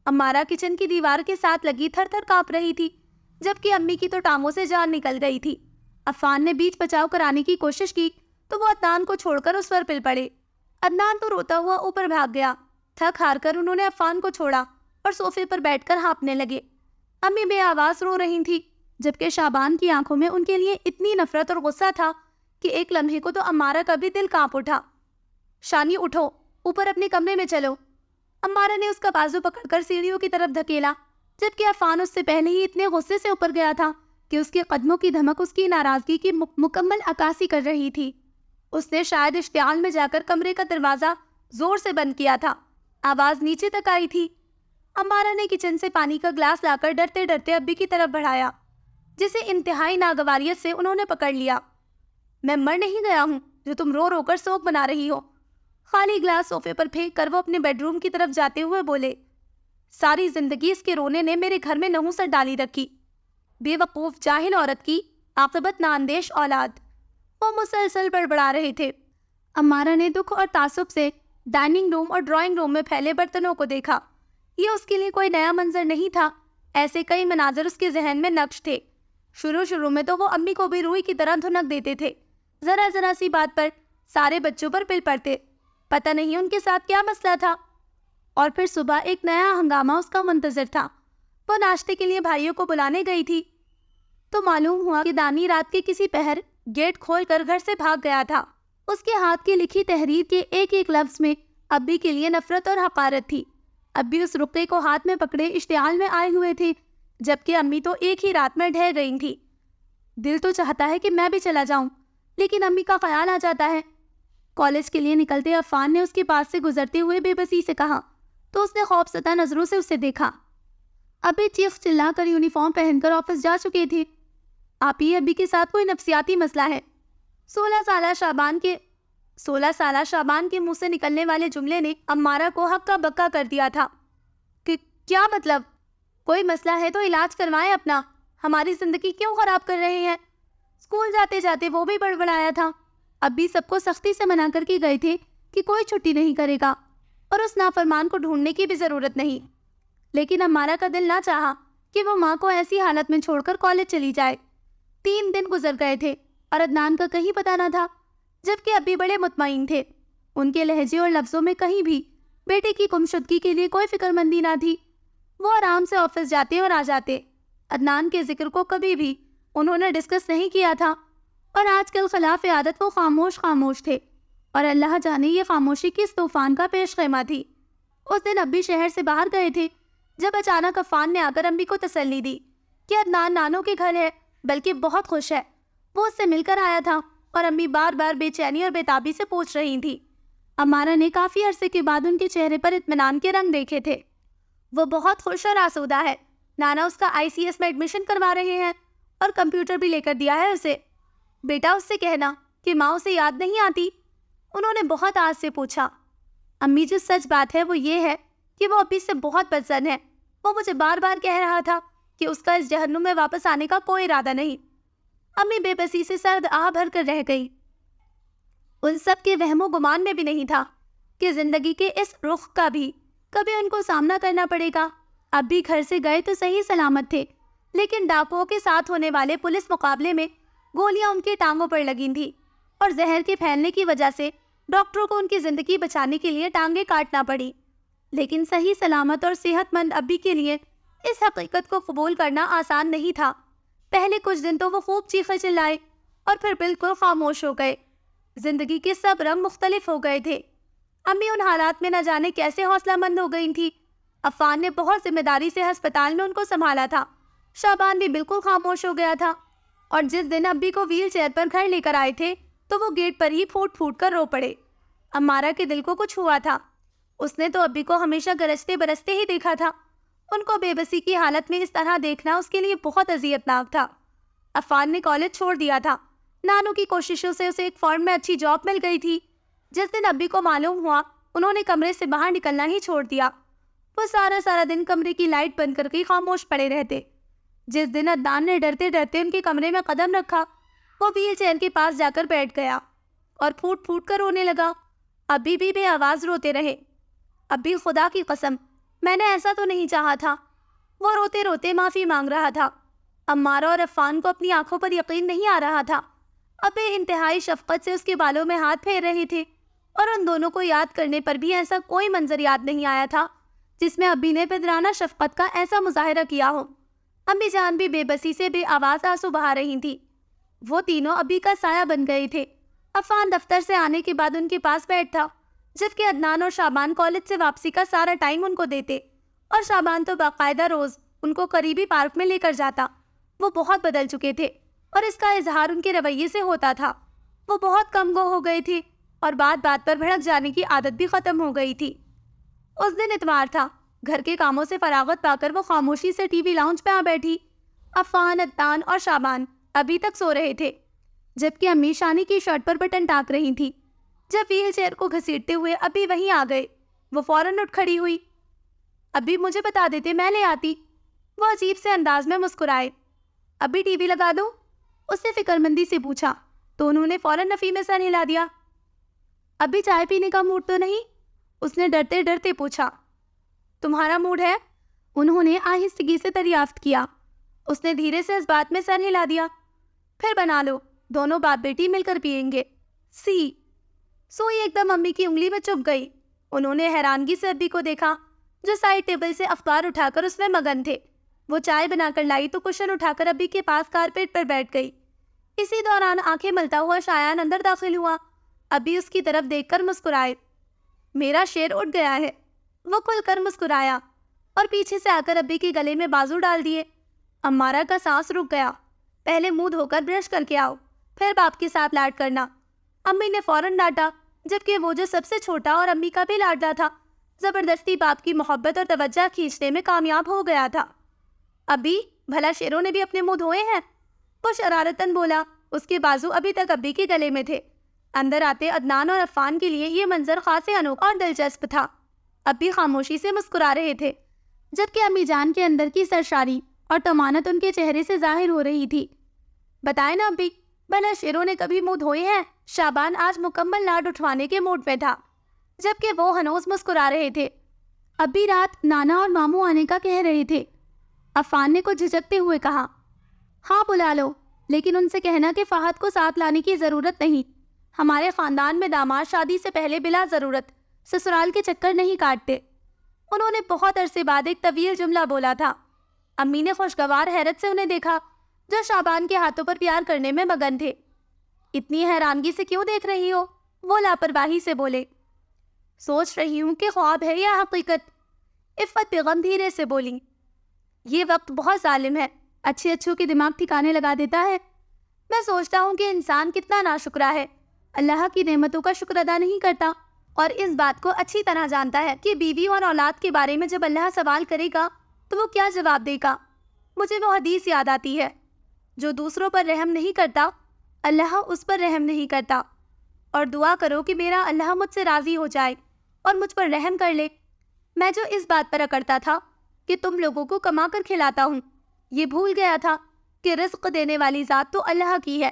امارہ کچن کی دیوار کے ساتھ لگی تھر تھر کانپ رہی تھی، جبکہ امی کی تو ٹانگوں سے جان نکل گئی تھی۔ عفان نے بیچ بچاؤ کرانے کی کوشش کی تو وہ عدنان کو چھوڑ کر اس پر پل پڑے۔ عدنان تو روتا ہوا اوپر بھاگ گیا۔ تھک ہار کر انہوں نے عفان کو چھوڑا اور صوفے پر بیٹھ کر ہانپنے لگے۔ امی بے آواز رو رہی تھی، جبکہ شعبان کی آنکھوں میں ان کے لیے اتنی نفرت اور غصہ تھا کہ ایک لمحے کو تو امارہ کا بھی دل کانپ اٹھا۔ شانی اٹھو، اوپر اپنے کمرے میں چلو۔ امارہ نے اس کا بازو پکڑ کر سیڑھیوں کی طرف دھکیلا، جبکہ عفان اس سے پہلے ہی اتنے غصے سے اوپر گیا تھا کہ اس کے قدموں کی دھمک اس کی ناراضگی کی مکمل عکاسی کر رہی تھی۔ اس نے شاید اشتعال میں جا کر کمرے کا دروازہ زور سے بند کیا تھا۔ آواز نیچے تک آئی تھی۔ امارہ نے کچن سے پانی کا گلاس لا کر ڈرتے ڈرتے ابی کی طرف بڑھایا، جسے انتہائی ناگواریت سے انہوں نے پکڑ لیا۔ میں مر نہیں گیا ہوں جو تم رو رو کر سوگ بنا رہی ہو۔ خالی گلاس صوفے پر پھینک کر وہ اپنے بیڈ روم کی طرف جاتے ہوئے بولے، ساری زندگی اس کے رونے نے میرے گھر میں نحوست ڈالی رکھی، بے وقوف جاہل عورت کی عاقبت نااندیش اولاد۔ وہ مسلسل بڑبڑا رہے تھے۔ امارہ نے دکھ اور تعصب سے ڈائننگ روم اور ڈرائنگ روم میں پھیلے برتنوں کو دیکھا۔ یہ اس کے لیے کوئی نیا منظر نہیں تھا، ایسے کئی مناظر اس کے ذہن میں نقش تھے۔ شروع میں تو وہ امی کو بھی روئی کی طرح دھنک دیتے تھے، ذرا ذرا سی بات پر سارے بچوں پر پل پڑتے، پتہ نہیں ان کے ساتھ کیا مسئلہ تھا۔ اور پھر صبح ایک نیا ہنگامہ اس کا منتظر تھا۔ وہ ناشتے کے لیے بھائیوں کو بلانے گئی تھی تو معلوم ہوا کہ دانی رات کے کسی پہر گیٹ کھول کر گھر سے بھاگ گیا تھا۔ اس کے ہاتھ کی لکھی تحریر کے ایک ایک لفظ میں ابی کے لیے نفرت اور حقارت تھی۔ ابی اس رقعے کو ہاتھ میں پکڑے اشتعال میں آئے ہوئے تھے، جبکہ امی تو ایک ہی رات میں ڈھہ گئی تھی۔ دل تو چاہتا ہے کہ میں بھی چلا جاؤں، لیکن امی کا خیال آ جاتا ہے۔ کالج کے لیے نکلتے عفان نے اس کے پاس سے گزرتے ہوئے بے بسی سے کہا تو اس نے خوف زدہ نظروں سے اسے دیکھا۔ ابی چیخ چلا کر یونیفارم پہن کر آفس جا چکے تھے۔ آپ ہی ابی کے ساتھ کوئی نفسیاتی مسئلہ ہے۔ 16 سالہ شعبان کے منہ سے نکلنے والے جملے نے امارہ کو ہکا بکا کر دیا تھا۔ کہ کیا مطلب؟ کوئی مسئلہ ہے تو علاج کروائیں اپنا، ہماری زندگی کیوں خراب کر رہے ہیں؟ اسکول جاتے جاتے وہ بھی بڑبڑایا تھا۔ ابی سب کو سختی سے منع کر کے گئے تھے کہ کوئی چھٹی نہیں کرے گا اور اس نافرمان کو ڈھونڈنے کی بھی ضرورت نہیں، لیکن امارہ کا دل نہ چاہا کہ وہ ماں کو ایسی حالت میں چھوڑ کر کالج چلی جائے۔ 3 دن گزر گئے تھے اور عدنان کا کہیں پتہ نہ تھا، جبکہ ابی بڑے مطمئن تھے۔ ان کے لہجے اور لفظوں میں کہیں بھی بیٹے کی گمشدگی کے لیے کوئی فکر مندی نہ تھی۔ وہ آرام سے آفس جاتے اور آ جاتے۔ عدنان کے ذکر کو کبھی بھی انہوں نے ڈسکس نہیں کیا تھا، اور آج کل خلاف عادت وہ خاموش تھے، اور اللہ جانے یہ خاموشی کس طوفان کا پیش خیمہ تھی۔ اس دن ابی شہر سے باہر گئے تھے، جب اچانک عفان نے آ کر امی کو تسلی دی کہ عدنان نانوں کے گھر ہے، بلکہ بہت خوش ہے۔ وہ اس سے مل کر آیا تھا، اور امی بار بار بے چینی اور بےتابی سے پوچھ رہی تھی۔ امارہ نے کافی عرصے کے بعد ان کے چہرے پر اطمینان کے رنگ دیکھے تھے۔ وہ بہت خوش اور آسودہ ہے، نانا اس کا ICS میں ایڈمیشن کروا رہے ہیں اور کمپیوٹر بھی لے کر دیا ہے اسے۔ بیٹا اس سے کہنا کہ ماں اسے یاد نہیں آتی، انہوں نے بہت آس سے پوچھا۔ امی جو سچ بات ہے وہ یہ ہے کہ وہ ابھی سے بہت بدظن ہے۔ وہ مجھے بار بار کہہ رہا تھا کہ اس کا اس جہنم میں واپس آنے کا کوئی ارادہ نہیں۔ امی بے بسی سے سرد آہ بھر کر رہ گئی۔ ان سب کے وہم و گمان میں بھی نہیں تھا کہ زندگی کے اس رخ کا بھی کبھی ان کو سامنا کرنا پڑے گا۔ اب بھی گھر سے گئے تو صحیح سلامت تھے، لیکن ڈاکوؤں کے ساتھ ہونے والے پولیس مقابلے میں گولیاں ان کی ٹانگوں پر لگی تھیں، اور زہر کے پھیلنے کی وجہ سے ڈاکٹروں کو ان کی زندگی بچانے کے لیے ٹانگیں کاٹنا پڑی۔ لیکن صحیح سلامت اور صحت مند ابی کے لیے اس حقیقت کو قبول کرنا آسان نہیں تھا۔ پہلے کچھ دن تو وہ خوب چیخے چلائے اور پھر بالکل خاموش ہو گئے۔ زندگی کے سب رنگ مختلف ہو گئے تھے۔ امی ان حالات میں نہ جانے کیسے حوصلہ مند ہو گئی تھی۔ عفان نے بہت ذمہ داری سے ہسپتال میں ان کو سنبھالا تھا۔ شعبان بھی بالکل خاموش ہو گیا تھا، اور جس دن ابی کو ویل چیئر پر گھر لے کر آئے تھے تو وہ گیٹ پر ہی پھوٹ پھوٹ کر رو پڑے۔ امارہ کے دل کو کچھ ہوا تھا۔ اس نے تو ابی کو ہمیشہ گرجتے برستے ہی دیکھا تھا۔ ان کو بے بسی کی حالت میں اس طرح دیکھنا اس کے لیے بہت اذیت ناک تھا۔ عفان نے کالج چھوڑ دیا تھا۔ نانو کی کوششوں سے اسے ایک فارم میں اچھی جاب مل گئی تھی۔ جس دن ابی کو معلوم ہوا، انہوں نے کمرے سے باہر نکلنا ہی چھوڑ دیا۔ وہ سارا دن کمرے کی لائٹ بند کر کے خاموش پڑے رہتے۔ جس دن عدنان نے ڈرتے ڈرتے ان کے کمرے میں قدم رکھا، وہ ویل چیئر کے پاس جا کر بیٹھ گیا اور پھوٹ پھوٹ کر رونے لگا۔ ابھی بھی بے آواز روتے رہے۔ ابھی خدا کی قسم میں نے ایسا تو نہیں چاہا تھا۔ وہ روتے روتے معافی مانگ رہا تھا۔ عمارہ اور عفان کو اپنی آنکھوں پر یقین نہیں آ رہا تھا۔ ابے انتہائی شفقت سے اس کے بالوں میں ہاتھ پھیر رہے تھے، اور ان دونوں کو یاد کرنے پر بھی ایسا کوئی منظر یاد نہیں آیا تھا جس میں ابی نے پدرانہ شفقت کا ایسا مظاہرہ کیا ہو۔ امی جان بھی بے بسی سے بے آواز آنسو بہا رہی تھی۔ وہ تینوں ابی کا سایہ بن گئے تھے۔ عفان دفتر سے آنے کے بعد ان کے پاس بیٹھتا، جبکہ عدنان اور شعبان کالج سے واپسی کا سارا ٹائم ان کو دیتے، اور شعبان تو باقاعدہ روز ان کو قریبی پارک میں لے کر جاتا۔ وہ بہت بدل چکے تھے، اور اس کا اظہار ان کے رویے سے ہوتا تھا۔ وہ بہت کم گو ہو گئے تھے، اور بات بات پر بھڑک جانے کی عادت بھی ختم ہو گئی تھی۔ اس دن اتوار تھا۔ گھر کے کاموں سے فراغت پا کر وہ خاموشی سے ٹی وی لاؤنج پہ آ بیٹھی۔ عفان، عدنان اور شعبان ابھی تک سو رہے تھے، جبکہ امی شانی کی شرٹ پر بٹن ٹاک رہی تھی۔ جب ویل چیئر کو گھسیٹتے ہوئے ابھی وہیں آ گئے، وہ فوراً اٹھ کھڑی ہوئی۔ ابھی مجھے بتا دیتے، میں لے آتی۔ وہ عجیب سے انداز میں مسکرائے۔ ابھی ٹی وی لگا دوں؟ اس نے فکر مندی سے پوچھا، تو انہوں نے فوراً نفی میں سر ہلا دیا۔ ابھی چائے پینے کا موڈ تو نہیں؟ اس نے ڈرتے ڈرتے پوچھا۔ تمہارا موڈ ہے؟ انہوں نے آہستگی سے دریافت کیا۔ اس نے دھیرے سے اس بات میں سر ہلا دیا۔ پھر بنا لو، دونوں باپ بیٹی مل کر پئیں گے۔ سوئی ایک دم امی کی انگلی میں چپ گئی۔ انہوں نے حیرانگی سے ابی کو دیکھا، جو سائڈ ٹیبل سے اخبار اٹھا کر اس میں مگن تھے۔ وہ چائے بنا کر لائی تو کشن اٹھا کر ابی کے پاس کارپیٹ پر بیٹھ گئی۔ اسی دوران آنکھیں ملتا ہوا شایان اندر داخل ہوا۔ ابی اس کی طرف دیکھ کر مسکرائے۔ میرا شیر اٹھ گیا ہے۔ وہ کھل کر مسکرایا، اور پیچھے سے آ کر ابی کے گلے میں بازو ڈال دیے۔ عمارہ کا سانس رک گیا۔ پہلے منہ دھو کر برش کر کے آؤ، پھر باپ کے ساتھ لاڈ کرنا۔ امی نے فوراً ڈانٹا، جبکہ وہ جو سب سے چھوٹا اور امی کا بھی لاڈلا تھا، زبردستی باپ کی محبت اور توجہ کھینچنے میں کامیاب ہو گیا تھا۔ ابی، بھلا شیروں نے بھی اپنے منہ دھوئے ہیں؟ وہ شرارتاً بولا۔ اس کے بازو ابھی تک ابی کے گلے میں تھے۔ اندر آتے عدنان اور عفان کے لیے یہ منظر خاص انوکھا اور دلچسپ تھا۔ ابی خاموشی سے مسکرا رہے تھے، جبکہ امی جان کے اندر کی سرشاری اور طمانت ان کے چہرے سے ظاہر ہو رہی تھی۔ بتائیں نا ابی، بھلا شیروں نے کبھی منہ دھوئے ہیں؟ شعبان آج مکمل لاڈ اٹھوانے کے موڈ پہ تھا، جبکہ وہ ہنوز مسکرا رہے تھے۔ ابی رات نانا اور ماموں آنے کا کہہ رہے تھے۔ عفان نے کچھ جھجکتے ہوئے کہا، ہاں بلا لو، لیکن ان سے کہنا کہ فہد کو ساتھ لانے کی ضرورت نہیں۔ ہمارے خاندان میں داماد شادی سے پہلے بلا ضرورت سسرال کے چکر نہیں کاٹتے۔ انہوں نے بہت عرصے بعد ایک طویل جملہ بولا تھا۔ امی نے خوشگوار حیرت سے انہیں دیکھا، جو شعبان کے ہاتھوں پر پیار کرنے میں مگن تھے۔ اتنی حیرانگی سے کیوں دیکھ رہی ہو؟ وہ لاپرواہی سے بولے۔ سوچ رہی ہوں کہ خواب ہے یا حقیقت، عفت بیگم دھیرے سے بولی۔ یہ وقت بہت ظالم ہے، اچھے اچھوں کے دماغ ٹھکانے لگا دیتا ہے۔ میں سوچتا ہوں کہ انسان کتنا ناشکرا ہے، اللہ کی نعمتوں کا شکر ادا نہیں کرتا، اور اس بات کو اچھی طرح جانتا ہے کہ بیوی اور اولاد کے بارے میں جب اللہ سوال کرے گا تو وہ کیا جواب دے گا۔ مجھے وہ حدیث یاد آتی ہے، جو دوسروں پر رحم نہیں کرتا اللہ اس پر رحم نہیں کرتا، اور دعا کرو کہ میرا اللہ مجھ سے راضی ہو جائے اور مجھ پر رحم کر لے۔ میں جو اس بات پر اکڑتا تھا کہ تم لوگوں کو کما کر کھلاتا ہوں، یہ بھول گیا تھا کہ رزق دینے والی ذات تو اللہ کی ہے۔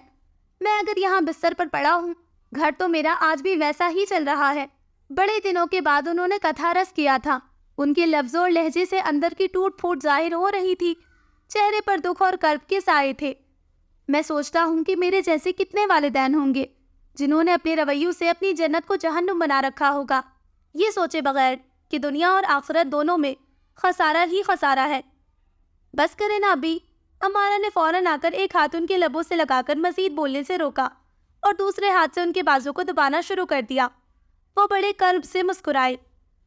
میں اگر یہاں بستر پر پڑا ہوں، گھر تو میرا آج بھی ویسا ہی چل رہا ہے۔ بڑے دنوں کے بعد انہوں نے کتھا رس کیا تھا۔ ان کے لفظوں اور لہجے سے اندر کی ٹوٹ پھوٹ ظاہر ہو رہی تھی، چہرے پر دکھ اور کرب کے سائے تھے۔ میں سوچتا ہوں کہ میرے جیسے کتنے والدین ہوں گے جنہوں نے اپنے رویوں سے اپنی جنت کو جہنم بنا رکھا ہوگا، یہ سوچے بغیر کہ دنیا اور آخرت دونوں میں خسارہ ہی خسارہ ہے۔ بس کرے نا ابھی، عمارہ نے فوراً آ کر ایک ہاتھ ان کے لبوں سے لگا کر مزید بولنے سے روکا، اور دوسرے ہاتھ سے ان کے بازو کو دبانا شروع کر دیا۔ وہ بڑے کرب سے مسکرائے۔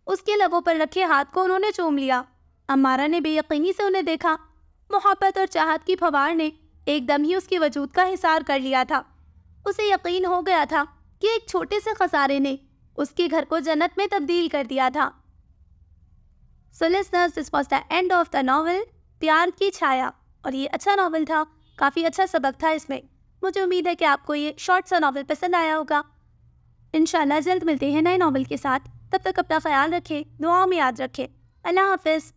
اس کے لبوں پر رکھے ہاتھ کو انہوں نے چوم لیا۔ عمارہ نے بے یقینی سے انہیں دیکھا۔ محبت اور چاہت کی پھوار نے ایک دم ہی اس کے وجود کا حصار کر لیا تھا۔ اسے یقین ہو گیا تھا کہ ایک چھوٹے سے خسارے نے اس کے گھر کو جنت میں تبدیل کر دیا تھا۔ So listeners, this was the end of the novel پیار کی چھایا، اور یہ اچھا ناول تھا، کافی اچھا سبق تھا اس میں۔ مجھے امید ہے کہ آپ کو یہ شارٹ سا ناول پسند آیا ہوگا۔ انشاءاللہ جلد ملتے ہیں نئے ناول کے ساتھ، تب تک اپنا خیال رکھیں، دعاؤں میں یاد رکھیں۔ اللہ حافظ۔